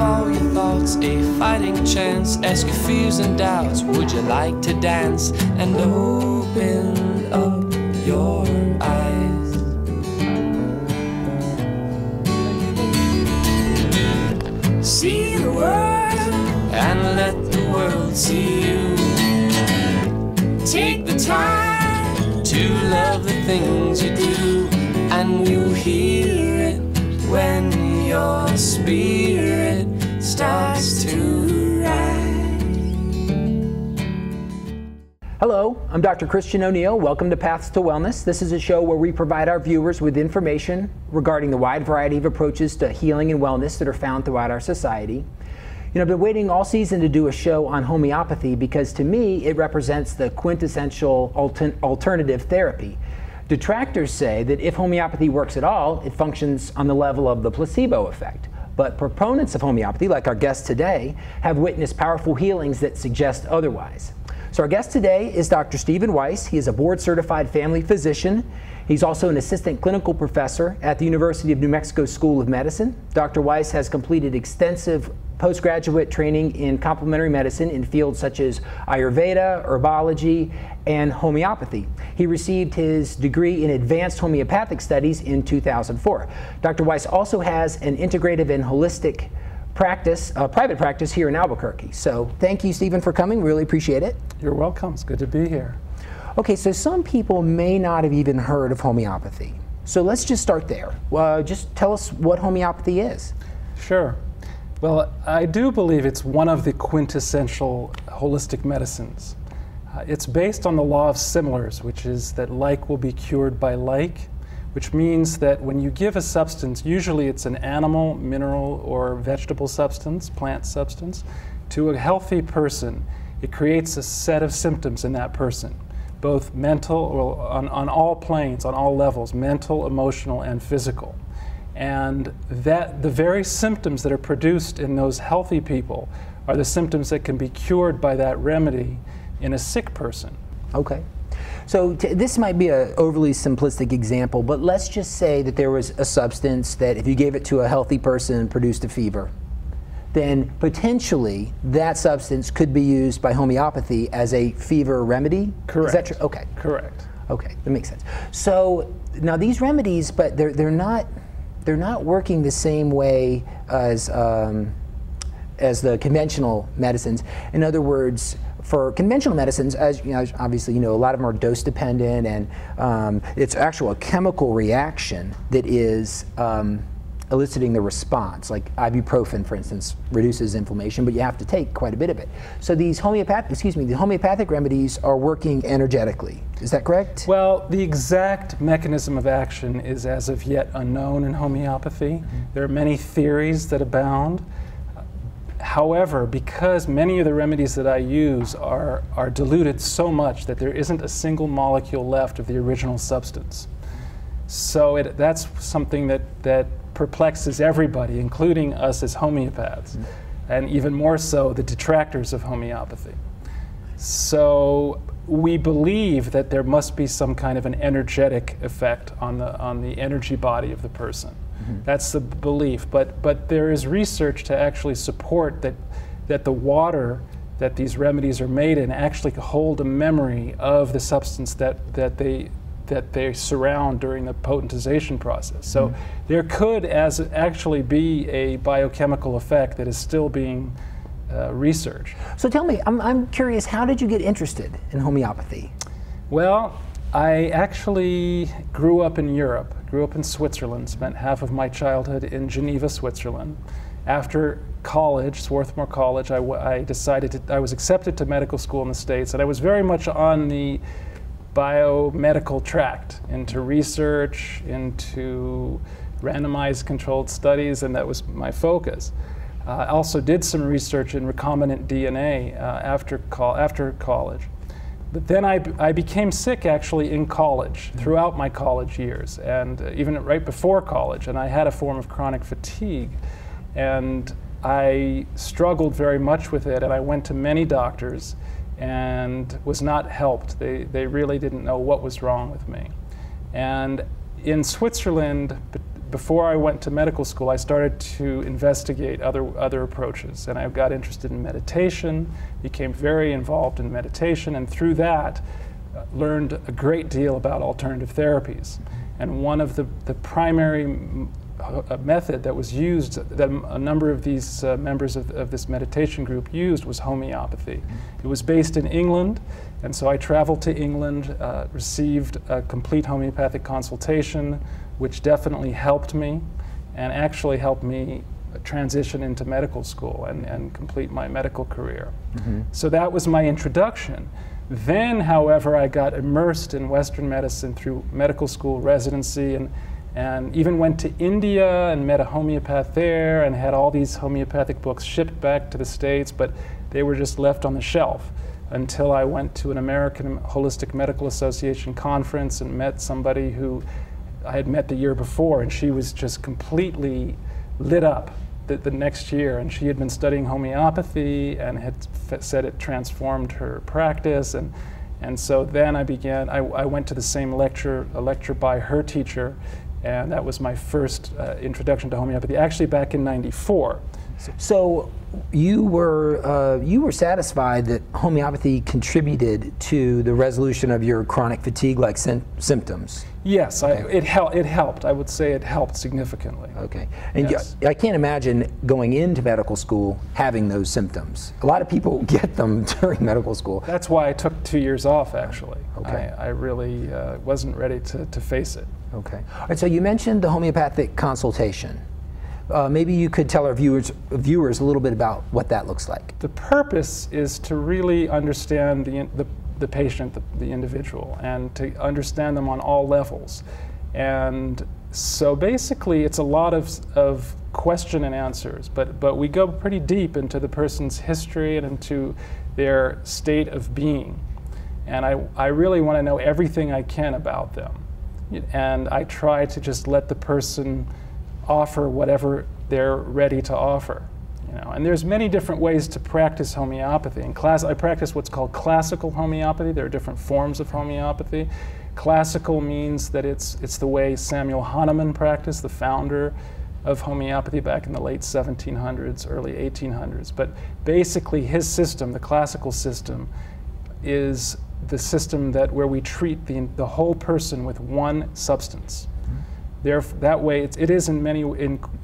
all your thoughts a fighting chance. Ask your fears and doubts, would you like to dance? And open up your eyes. See the world and let the world see you. Take the time to love the things you do, and you hear it when your spirit starts to rise. Hello, I'm Dr. Christian O'Neill. Welcome to Paths to Wellness. This is a show where we provide our viewers with information regarding the wide variety of approaches to healing and wellness that are found throughout our society. You know, I've been waiting all season to do a show on homeopathy because to me it represents the quintessential alternative therapy. Detractors say that if homeopathy works at all, it functions on the level of the placebo effect. But proponents of homeopathy, like our guest today, have witnessed powerful healings that suggest otherwise. So our guest today is Dr. Stephen Weiss. He is a board-certified family physician. He's also an assistant clinical professor at the University of New Mexico School of Medicine. Dr. Weiss has completed extensive postgraduate training in complementary medicine in fields such as Ayurveda, herbology, and homeopathy. He received his degree in advanced homeopathic studies in 2004. Dr. Weiss also has an integrative and holistic practice, private practice here in Albuquerque. So thank you, Stephen, for coming. Really appreciate it. You're welcome. It's good to be here. Okay, so some people may not have even heard of homeopathy. So let's just start there. Just tell us what homeopathy is. Sure. Well, I do believe it's one of the quintessential holistic medicines. It's based on the law of similars, which is that like will be cured by like, which means that when you give a substance, usually it's an animal, mineral, or vegetable substance, plant substance, to a healthy person, it creates a set of symptoms in that person, both mental, or on all planes, on all levels, mental, emotional, and physical. And that the very symptoms that are produced in those healthy people are the symptoms that can be cured by that remedy in a sick person. Okay. So this might be an overly simplistic example, but let's just say that there was a substance that if you gave it to a healthy person produced a fever, then potentially that substance could be used by homeopathy as a fever remedy? Correct. Is that true? Okay. Correct. Okay, that makes sense. So now these remedies, but they're not working the same way as the conventional medicines. In other words, for conventional medicines, as you know, obviously, you know, a lot of them are dose dependent, and it's actually a chemical reaction that is eliciting the response. Like ibuprofen, for instance, reduces inflammation, but you have to take quite a bit of it. So these the homeopathic remedies are working energetically. Is that correct? Well, the exact mechanism of action is as of yet unknown in homeopathy. Mm-hmm. There are many theories that abound. However, because many of the remedies that I use are diluted so much that there isn't a single molecule left of the original substance. So that's something that perplexes everybody, including us as homeopaths, and even more so the detractors of homeopathy. So we believe that there must be some kind of an energetic effect on the energy body of the person. Mm-hmm. That's the belief, but there is research to actually support that the water that these remedies are made in actually hold a memory of the substance that they surround during the potentization process. So mm-hmm. there could actually be a biochemical effect that is still being researched. So tell me, I'm curious, how did you get interested in homeopathy? Well, I actually grew up in Europe, grew up in Switzerland, spent half of my childhood in Geneva, Switzerland. After college, Swarthmore College, I was accepted to medical school in the States, and I was very much on the biomedical tract, into research, into randomized controlled studies, and that was my focus. I also did some research in recombinant DNA after college. But then I became sick actually in college, throughout my college years, and even right before college, and I had a form of chronic fatigue. And I struggled very much with it, and I went to many doctors and was not helped. They really didn't know what was wrong with me. And in Switzerland, before I went to medical school, I started to investigate other approaches, and I got interested in meditation, became very involved in meditation, and through that learned a great deal about alternative therapies. And one of the primary method that was used, that a number of these members of this meditation group used, was homeopathy. It was based in England, and so I traveled to England, received a complete homeopathic consultation, which definitely helped me, and actually helped me transition into medical school and complete my medical career. So that was my introduction. Then, however, I got immersed in Western medicine through medical school residency, and even went to India and met a homeopath there and had all these homeopathic books shipped back to the States, but they were just left on the shelf until I went to an American Holistic Medical Association conference and met somebody who I had met the year before, and she was just completely lit up the next year, and she had been studying homeopathy and had said it transformed her practice, and so then I went to the same lecture, a lecture by her teacher, and that was my first introduction to homeopathy, actually back in '94. So you were satisfied that homeopathy contributed to the resolution of your chronic fatigue-like symptoms? Yes, Okay. it helped. I would say it helped significantly. Okay. And Yes. I can't imagine going into medical school having those symptoms. A lot of people get them during medical school. That's why I took 2 years off, actually. Okay. I really wasn't ready to face it. Okay. All right, so you mentioned the homeopathic consultation. Maybe you could tell our viewers a little bit about what that looks like. The purpose is to really understand the patient, the individual, and to understand them on all levels. And so basically it's a lot of question and answers, but we go pretty deep into the person's history and into their state of being. And I really want to know everything I can about them. And I try to just let the person offer whatever they're ready to offer. And there's many different ways to practice homeopathy. In class, I practice what's called classical homeopathy. There are different forms of homeopathy. Classical means that it's the way Samuel Hahnemann practiced, the founder of homeopathy back in the late 1700s, early 1800s. But basically his system, the classical system, is the system where we treat the whole person with one substance. That way, it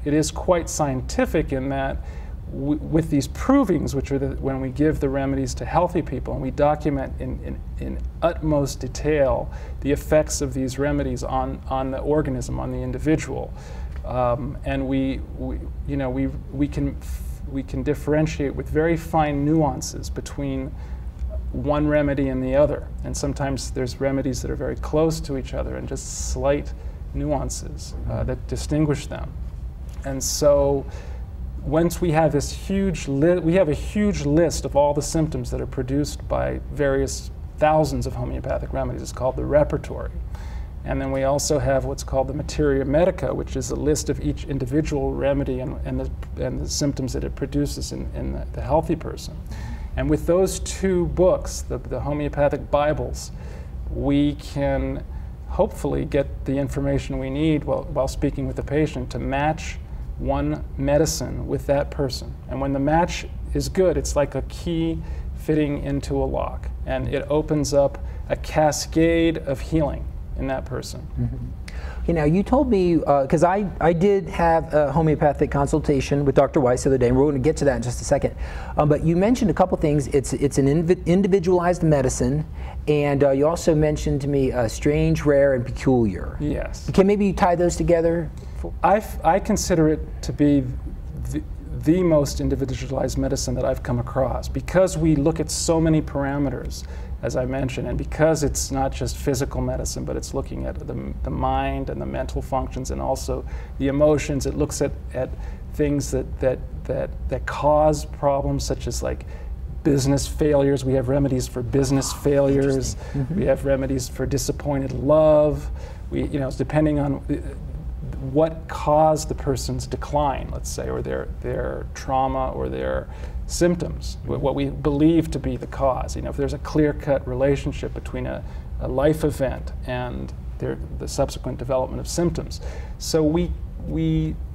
is quite scientific in that with these provings, which are when we give the remedies to healthy people, and we document in utmost detail the effects of these remedies on the organism, on the individual, and we can differentiate with very fine nuances between one remedy and the other, and sometimes there's remedies that are very close to each other and just slight nuances that distinguish them. And so once we have this huge list of all the symptoms that are produced by various thousands of homeopathic remedies. It's called the repertory. And then we also have what's called the materia medica, which is a list of each individual remedy and the symptoms that it produces in the healthy person. And with those two books, the homeopathic Bibles, we can hopefully get the information we need while speaking with the patient to match one medicine with that person. And when the match is good, it's like a key fitting into a lock, and it opens up a cascade of healing in that person. Mm-hmm. Now you told me, because I did have a homeopathic consultation with Dr. Weiss the other day, and we're going to get to that in just a second. But you mentioned a couple things. It's an individualized medicine, and you also mentioned to me strange, rare, and peculiar. Yes. Can maybe you tie those together? I consider it to be the most individualized medicine that I've come across, because we look at so many parameters, as I mentioned, and because it's not just physical medicine, but it's looking at the mind and the mental functions and also the emotions. It looks at things that cause problems, such as like business failures. We have remedies for business failures. Mm-hmm. We have remedies for disappointed love. Depending on what caused the person's decline, let's say, or their trauma or their symptoms, what we believe to be the cause. If there's a clear-cut relationship between a life event and the subsequent development of symptoms. So we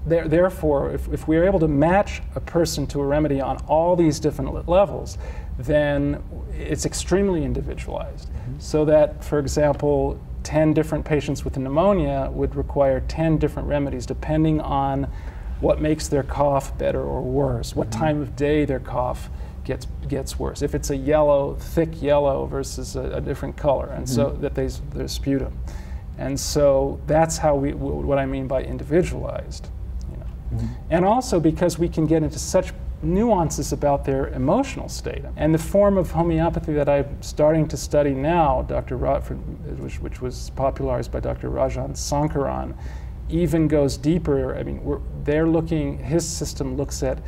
therefore, if we are able to match a person to a remedy on all these different levels, then it's extremely individualized. So that, for example, 10 different patients with pneumonia would require 10 different remedies depending on what makes their cough better or worse, what time of day their cough gets worse. If it's a yellow, thick yellow versus a different color, and so that there's sputum. And so that's how what I mean by individualized. You know. And also because we can get into such nuances about their emotional state. And the form of homeopathy that I'm starting to study now, which was popularized by Dr. Rajan Sankaran, even goes deeper. I mean, his system looks at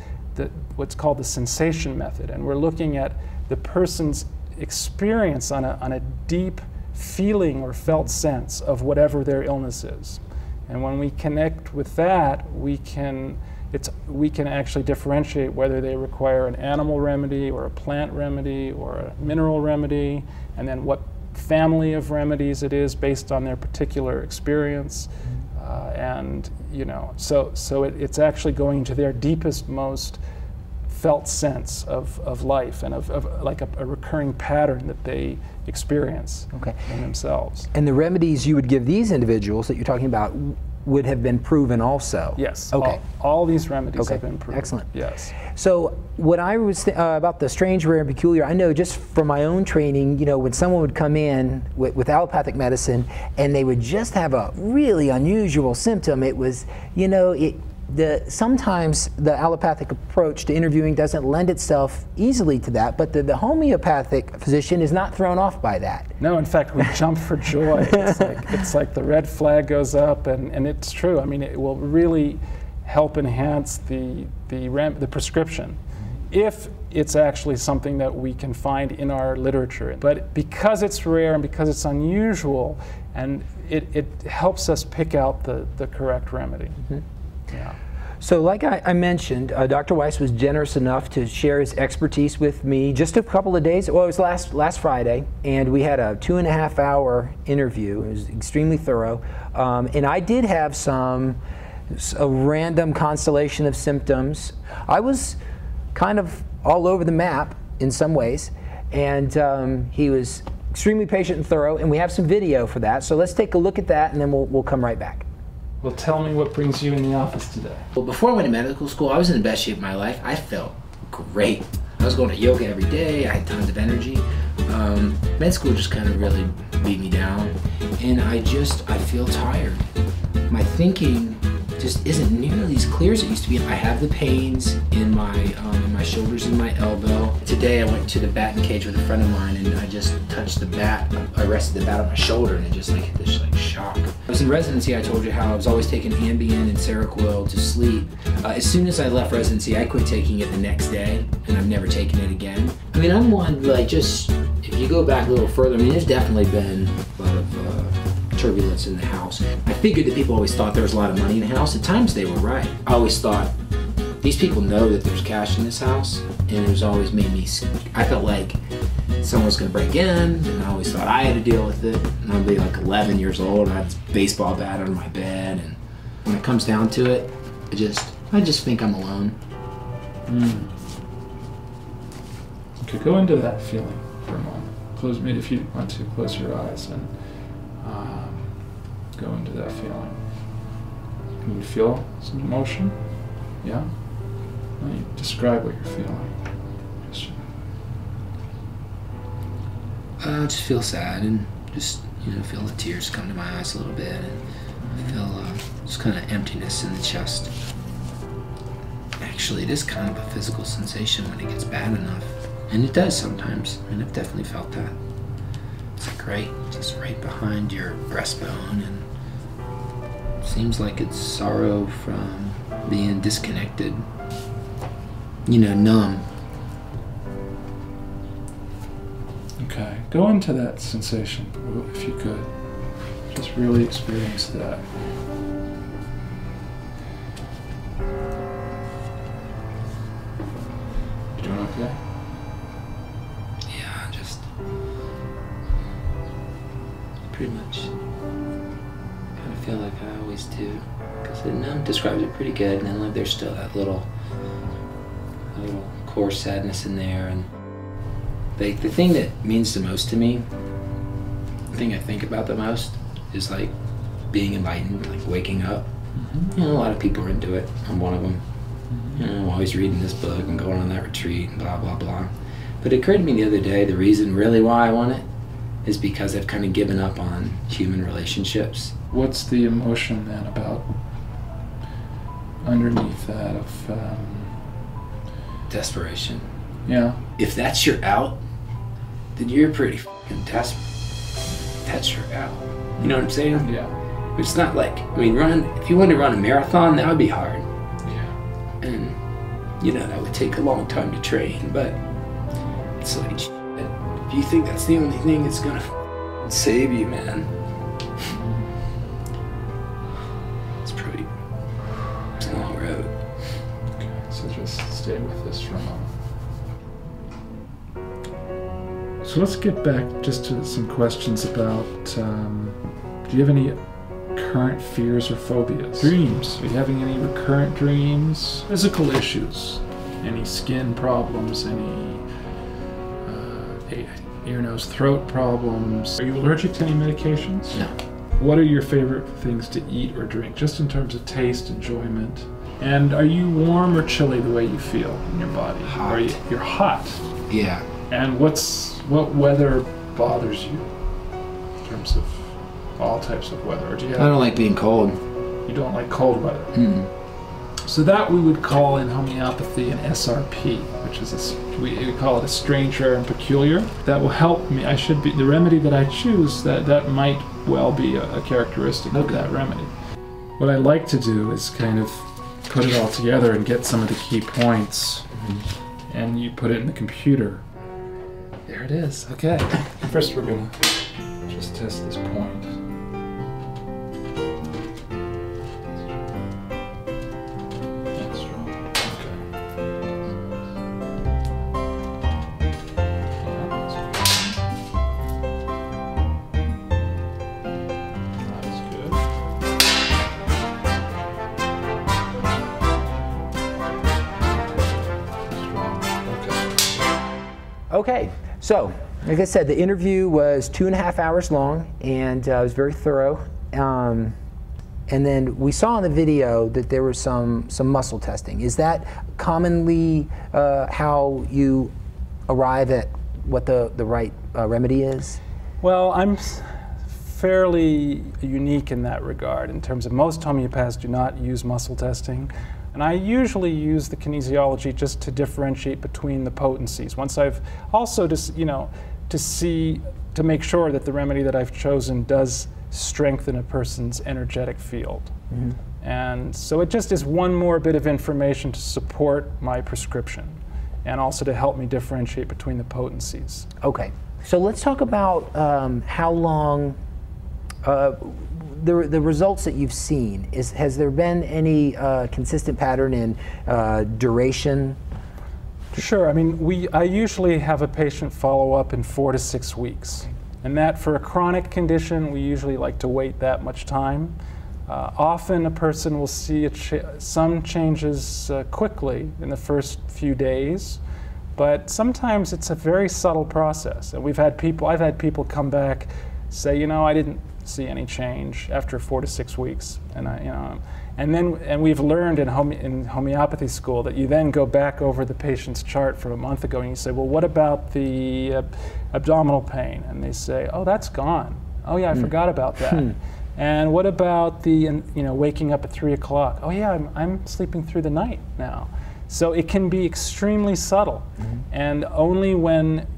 what's called the sensation method, and we're looking at the person's experience on a deep feeling or felt sense of whatever their illness is. And when we connect with that, we can actually differentiate whether they require an animal remedy or a plant remedy or a mineral remedy, and then what family of remedies it is based on their particular experience. And you know, so it's actually going to their deepest, most felt sense of life and of like a recurring pattern that they experience in themselves. And the remedies you would give these individuals that you're talking about would have been proven also? Yes. Okay. All these remedies have been proven. Excellent. Yes. So what I was about the strange, rare, and peculiar, I know just from my own training, you know, when someone would come in with allopathic medicine and they would just have a really unusual symptom, it was, you know, sometimes the allopathic approach to interviewing doesn't lend itself easily to that, but the homeopathic physician is not thrown off by that. No, in fact, we jump for joy. It's like the red flag goes up, and it's true. I mean, it will really help enhance the prescription if it's actually something that we can find in our literature. But because it's rare and because it's unusual, and it helps us pick out the correct remedy. Yeah. So like I mentioned, Dr. Weiss was generous enough to share his expertise with me just a couple of days, well, it was last Friday, and we had a 2.5-hour interview. It was extremely thorough. And I did have a random constellation of symptoms. I was kind of all over the map in some ways, and he was extremely patient and thorough, and we have some video for that. So let's take a look at that, and then we'll come right back. Well, tell me what brings you in the office today. Well, before I went to medical school, I was in the best shape of my life. I felt great. I was going to yoga every day. I had tons of energy. Med school just kind of really beat me down, and I feel tired. My thinking just isn't nearly as clear as it used to be. I have the pains in my shoulders and my elbow. Today I went to the batting cage with a friend of mine, and I just touched the bat. I rested the bat on my shoulder, and it just like hit this like shock. I was in residency. I told you how I was always taking Ambien and Seroquel to sleep. As soon as I left residency, I quit taking it the next day, and I've never taken it again. I mean, I'm one like just if you go back a little further. I mean, there's definitely been a lot of turbulence in the house. I figured that people always thought there was a lot of money in the house. At times they were right. I always thought, these people know that there's cash in this house, and it was always made me, I felt like someone was gonna break in, and I always thought I had to deal with it. And I'd be like 11 years old, and I had this baseball bat under my bed, and when it comes down to it, I just think I'm alone. Okay, go into that feeling for a moment. If you want to, close your eyes and go into that feeling. Can you feel some emotion? Yeah? Why don't you describe what you're feeling, Christian? I just feel sad and just, feel the tears come to my eyes a little bit, and feel just kind of emptiness in the chest. Actually, it is kind of a physical sensation when it gets bad enough. And it does sometimes, and I've definitely felt that. It's like just right behind your breastbone, and it seems like it's sorrow from being disconnected, numb. Okay, go into that sensation, if you could. Just really experience that. You doing okay? Yeah, just pretty much kind of feel like I always do, because the nun describes it pretty good, and then like there's still that little core sadness in there, and like the thing that means the most to me, the thing I think about the most, is like being enlightened, like waking up. You know, a lot of people are into it. I'm one of them. You know, I'm always reading this book and going on that retreat and blah, blah, blah. But it occurred to me the other day, the reason really why I want it is because I've kind of given up on human relationships. What's the emotion then about underneath that of... Desperation. Yeah. If that's your out, then you're pretty fucking desperate. That's your out. You know what I'm saying? Yeah. It's not like, I mean, if you wanted to run a marathon, that would be hard. Yeah. And, you know, that would take a long time to train, but it's like, shit, if you think that's the only thing that's gonna save you, man, it's a long road. Okay, so just stay with this for a moment. So let's get back just to some questions about, do you have any current fears or phobias? Dreams. Are you having any recurrent dreams? Physical issues? Any skin problems? Any ear, nose, throat problems? Are you allergic to any medications? No. What are your favorite things to eat or drink, just in terms of taste, enjoyment? And are you warm or chilly the way you feel in your body? Hot. You're hot? Yeah. And what weather bothers you in terms of all types of weather? Or do you I don't like being cold. You don't like cold weather? Mm-mm. So that we would call in homeopathy an SRP, which is we call it a strange, rare, and peculiar. That will help me. The remedy that I choose, that might well be a characteristic of that remedy. What I like to do is kind of put it all together and get some of the key points, and you put it in the computer. There it is. Okay. First we're going to just test this point. That's strong. Okay. Yeah, that's good. That's good. Strong. Okay. Okay, so like I said, the interview was 2.5 hours long, and it was very thorough. And then we saw in the video that there was some muscle testing. Is that commonly how you arrive at what the right remedy is? Well, I'm fairly unique in that regard, in terms of most homeopaths do not use muscle testing. And I usually use the kinesiology just to differentiate between the potencies. Once I've also just, to make sure that the remedy that I've chosen does strengthen a person's energetic field. Mm-hmm. And so it just is one more bit of information to support my prescription, and also to help me differentiate between the potencies. Okay, so let's talk about how long, the results that you've seen. Has there been any consistent pattern in duration? Sure. I mean, I usually have a patient follow up in 4 to 6 weeks. And that for a chronic condition, we usually like to wait that much time. Often a person will see some changes quickly in the first few days, but sometimes it's a very subtle process. And I've had people come back, say, I didn't see any change after 4 to 6 weeks, and we've learned in homeopathy school that you then go back over the patient's chart from a month ago and you say, well, what about the abdominal pain? And they say, oh, that's gone. Oh yeah, I forgot about that. And what about the waking up at 3 o'clock? Oh yeah, I'm sleeping through the night now. So it can be extremely subtle, and only when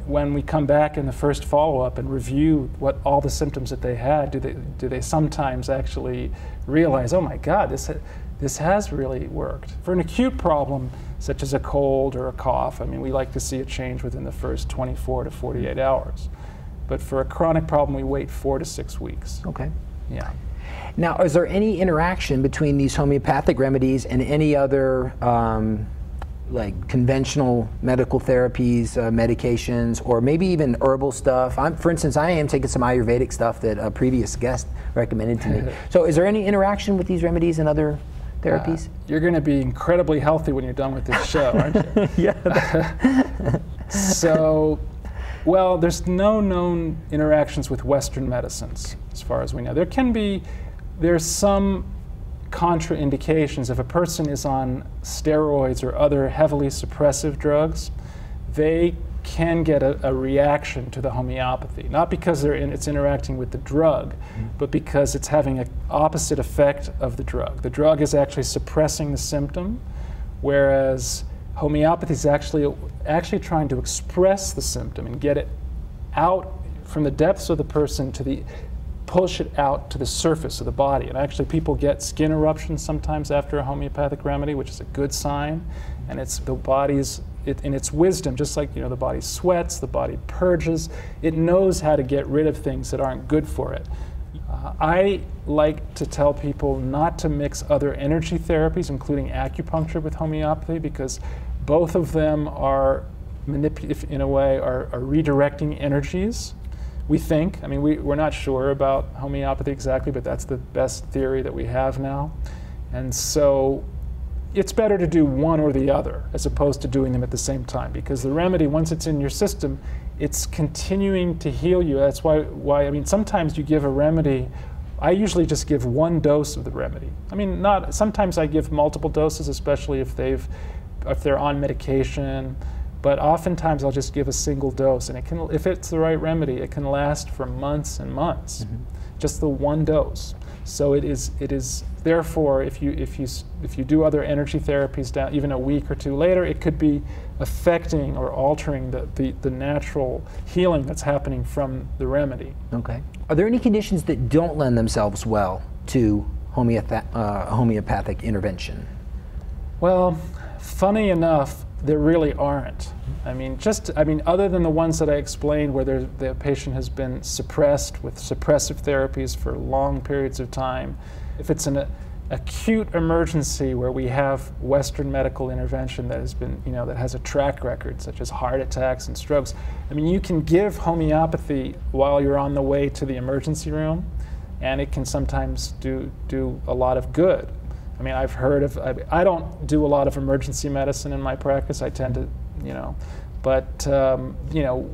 we come back in the first follow-up and review what all the symptoms that they had, do they sometimes actually realize, oh my God, this has really worked. For an acute problem, such as a cold or a cough, I mean, we like to see a change within the first 24 to 48 hours. But for a chronic problem, we wait 4 to 6 weeks. Okay. Yeah. Now, is there any interaction between these homeopathic remedies and any other like conventional medical therapies, medications, or maybe even herbal stuff. For instance, I am taking some Ayurvedic stuff that a previous guest recommended to me. So is there any interaction with these remedies and other therapies? You're going to be incredibly healthy when you're done with this show, aren't you? Yeah. So, well, there's no known interactions with Western medicines, as far as we know. There's some contraindications. If a person is on steroids or other heavily suppressive drugs, they can get a reaction to the homeopathy, not because it's interacting with the drug, but because it's having an opposite effect of the drug. The drug is actually suppressing the symptom, whereas homeopathy is actually trying to express the symptom and get it out from the depths of the person to push it out to the surface of the body. And actually people get skin eruptions sometimes after a homeopathic remedy, which is a good sign. And it's the body's, in its wisdom, just like the body sweats, the body purges, it knows how to get rid of things that aren't good for it. I like to tell people not to mix other energy therapies, including acupuncture, with homeopathy, because both of them are, in a way, are redirecting energies. We think, I mean, we're not sure about homeopathy exactly, but that's the best theory that we have now. And so it's better to do one or the other as opposed to doing them at the same time, because the remedy, once it's in your system, it's continuing to heal you. That's why I mean, sometimes you give a remedy, I usually just give one dose of the remedy. I mean, sometimes I give multiple doses, especially if they're on medication. But oftentimes I'll just give a single dose, and if it's the right remedy, it can last for months and months, just the one dose. So it is therefore, if you do other energy therapies down even a week or two later, it could be affecting or altering the natural healing that's happening from the remedy. Okay. Are there any conditions that don't lend themselves well to homeopathic intervention? Well, funny enough, there really aren't. I mean, other than the ones that I explained where the patient has been suppressed with suppressive therapies for long periods of time, if it's an acute emergency where we have Western medical intervention that has been, that has a track record, such as heart attacks and strokes, I mean, you can give homeopathy while you're on the way to the emergency room, and it can sometimes do a lot of good. I mean, I don't do a lot of emergency medicine in my practice. I tend to, but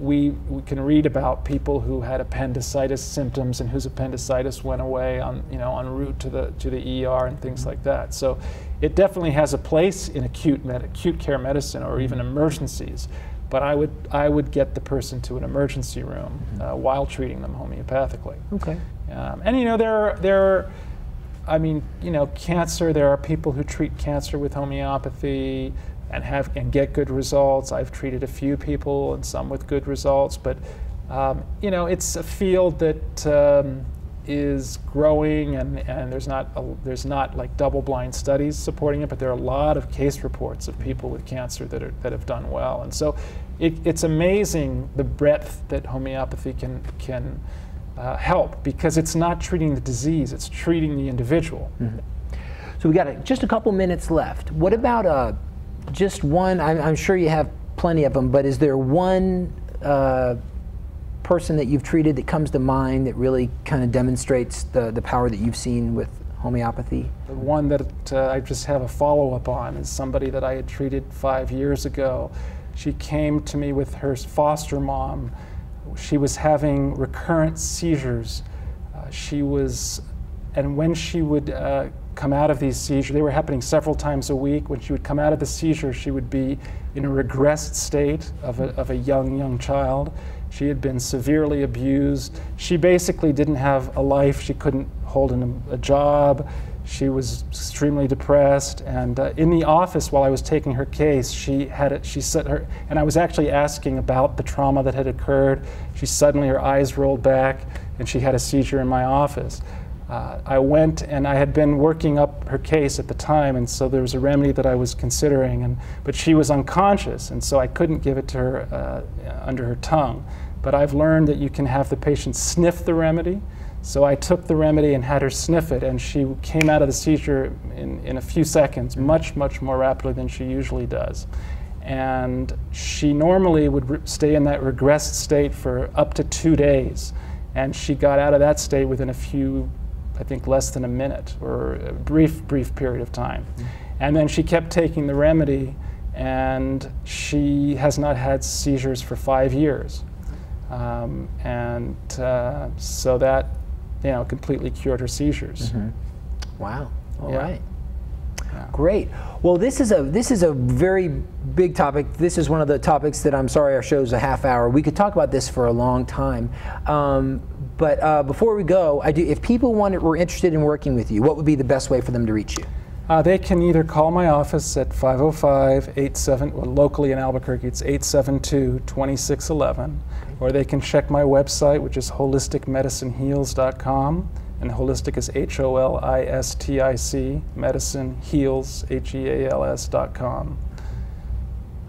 we can read about people who had appendicitis symptoms and whose appendicitis went away on route to the ER and things like that. So it definitely has a place in acute care medicine or even emergencies. But I would get the person to an emergency room while treating them homeopathically. Okay. And I mean, cancer, there are people who treat cancer with homeopathy and get good results. I've treated a few people and some with good results, but it's a field that is growing, and there's not like double-blind studies supporting it, but there are a lot of case reports of people with cancer that have done well. And so it's amazing the breadth that homeopathy can help, because it's not treating the disease, it's treating the individual. So we got just a couple minutes left. What about just one, I'm sure you have plenty of them, but is there one person that you've treated that comes to mind that really kind of demonstrates the power that you've seen with homeopathy? The one that I just have a follow-up on is somebody that I had treated 5 years ago. She came to me with her foster mom. She was having recurrent seizures. And when she would come out of these seizures, they were happening several times a week. When she would come out of the seizure, she would be in a regressed state of a young child. She had been severely abused. She basically didn't have a life. She couldn't hold a job. She was extremely depressed, and in the office while I was taking her case, she said and I was actually asking about the trauma that had occurred. Her eyes rolled back, and she had a seizure in my office. I went, and I had been working up her case at the time, and so there was a remedy that I was considering, but she was unconscious, and so I couldn't give it to her under her tongue. But I've learned that you can have the patient sniff the remedy. So I took the remedy and had her sniff it, and she came out of the seizure in a few seconds, much, much more rapidly than she usually does. And she normally would stay in that regressed state for up to 2 days. And she got out of that state within a few, I think less than a minute, or a brief period of time. And then she kept taking the remedy, and she has not had seizures for 5 years. So that, you know, completely cured her seizures. Wow. All Yeah. right. Great. Well, this is a very big topic. This is one of the topics that, I'm sorry, our show's a half hour. We could talk about this for a long time. But before we go, if people were interested in working with you, what would be the best way for them to reach you? They can either call my office at 505-87, well, locally in Albuquerque, it's 872-2611, or they can check my website, which is holisticmedicineheals.com. And holistic is HOLISTIC, medicine heals, HEALS.com.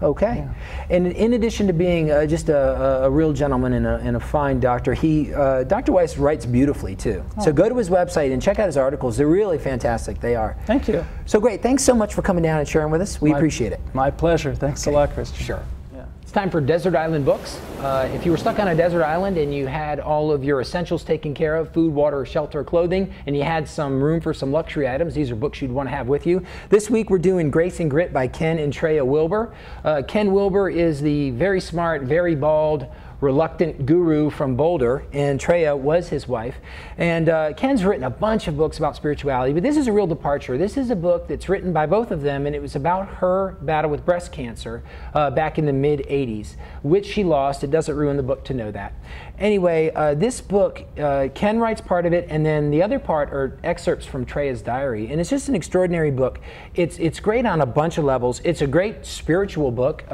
Okay. Yeah. And in addition to being just a real gentleman and a fine doctor, Dr. Weiss writes beautifully too. Oh. So go to his website and check out his articles. They're really fantastic. They are. Thank you. So great. Thanks so much for coming down and sharing with us. We appreciate it. My pleasure. Thanks a lot, Christian. Sure. It's time for Desert Island Books. If you were stuck on a desert island and you had all of your essentials taken care of, food, water, shelter, clothing, and you had some room for some luxury items, these are books you'd want to have with you. This week we're doing Grace and Grit by Ken and Treya Wilbur. Ken Wilbur is the very smart, very bald, reluctant guru from Boulder, and Treya was his wife. And Ken's written a bunch of books about spirituality, but this is a real departure. This is a book that's written by both of them, and it was about her battle with breast cancer back in the mid-'80s, which she lost. It doesn't ruin the book to know that. Anyway, this book, Ken writes part of it, and then the other part are excerpts from Treya's diary, and it's just an extraordinary book. It's great on a bunch of levels. It's a great spiritual book.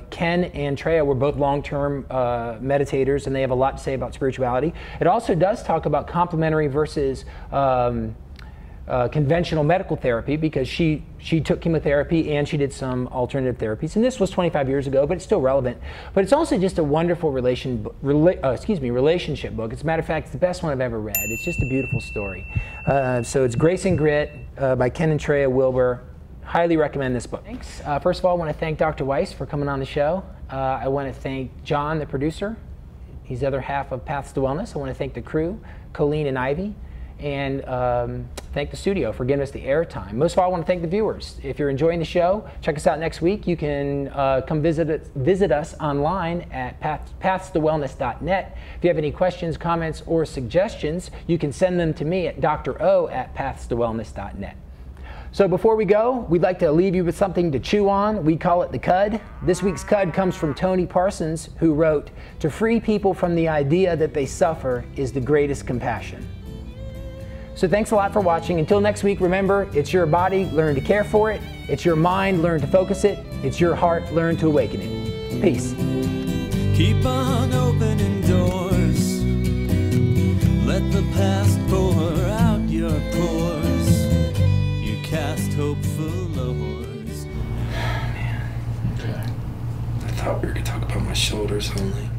Ken and Treya were both long-term meditators, and they have a lot to say about spirituality. It also does talk about complementary versus conventional medical therapy, because she took chemotherapy and she did some alternative therapies, and this was 25 years ago, but it's still relevant. But it's also just a wonderful relationship book. As a matter of fact, it's the best one I've ever read. It's just a beautiful story. So it's Grace and Grit by Ken and Treya Wilbur. Highly recommend this book. Thanks. First of all, I want to thank Dr. Weiss for coming on the show. I want to thank John, the producer. He's the other half of Paths to Wellness. I want to thank the crew, Colleen and Ivy, and thank the studio for giving us the airtime. Most of all, I want to thank the viewers. If you're enjoying the show, check us out next week. You can come visit us online at pathstowellness.net. If you have any questions, comments, or suggestions, you can send them to me at dro@pathstowellness.net. So before we go, we'd like to leave you with something to chew on. We call it the Cud. This week's Cud comes from Tony Parsons, who wrote, "To free people from the idea that they suffer is the greatest compassion." So thanks a lot for watching. Until next week, remember, it's your body, learn to care for it. It's your mind, learn to focus it. It's your heart, learn to awaken it. Peace. Keep on opening doors. Let the past pour out your pores. You cast hopeful lowers. Man. Okay. I thought we were going to talk about my shoulders only.